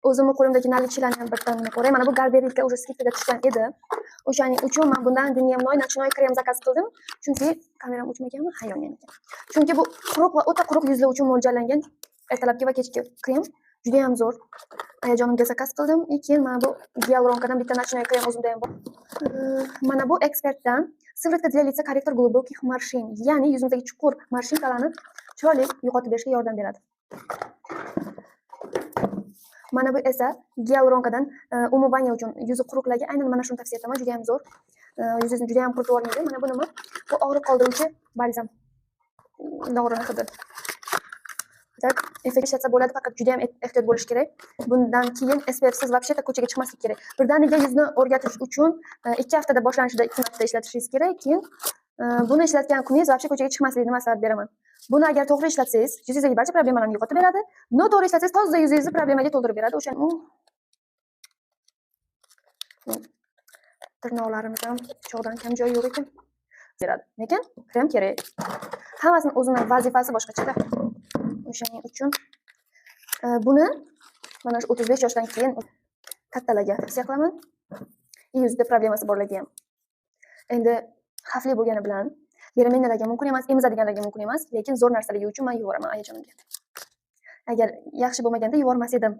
o'zimni qo'limdagi nalichilarni ham birdan ko'ray. Mana bu Garberika уже skidkaga tushgan edi. O'shaning uchun men bundan dnevnoy nочной krem zakaz qildim. Chunki kameram o'chmaganmi? Ha, yongan ekan. Chunki bu quruq va o'ta quruq yuzlar uchun mo'ljallangan ertalabki va kechki krem. Juda ham zo'r. Ayajonimga zakaz qildim. Keyin mana bu Gyaluronkadan bitta nочной krem o'zimda ham bor. Mana bu ekspertdan Сыворотка для лица корректор глубоких морщин. Ya'ni yuzingizdagi chuqur morshinkalarni chiroyli yo'qotib berishga yordam beradi. Mana bu esa Gyaluronkadan umuvanya uchun yuzi quruqlarga aynan mana shuni tavsiya etaman. Juda ham zo'r. Yuzingizni juda ham quritib olmaydi. Mana bu nima? Bu og'riq qoldiruvchi balzam. Dog'rini hidi. Tak, effekt ishlatsa bo'ladi, faqat juda ham ehtiyot bo'lish kerak. Bundan keyin SPFsiz вообще ko'chaga chiqmaslik kerak. Birdaniga yuzni o'rgatish uchun 2 haftada boshlanishida 2 marta ishlatishingiz kerak. Keyin buni ishlatgan kuningiz вообще ko'chaga chiqmaslikni maslahat beraman. Buni agar to'g'ri ishlatsangiz, yuzingizdagi barcha problemalarni yo'qotib beradi. Noto'g'ri ishlatsangiz, toza yuzingizni problemaga to'ldirib beradi. O'sha tirnoqlarimiz ham cho'g'dan kam joyi yo'q ekan. Beradi. Lekin krem kerak. Hammasining o'zining vazifasi boshqacha-da. O'shaning uchun buni mana shu 35 yoshdan keyin kattalarga tavsiya qilaman. Yuzda problemasi borlarga ham. Endi xavfli bo'lgani bilan beremennalarga mumkin emas, emizadiganlarga mumkin emas, lekin zo'r narsalar uchun men yuboraman ayajonimga. Agar yaxshi bo'lmaganda yubormas edim.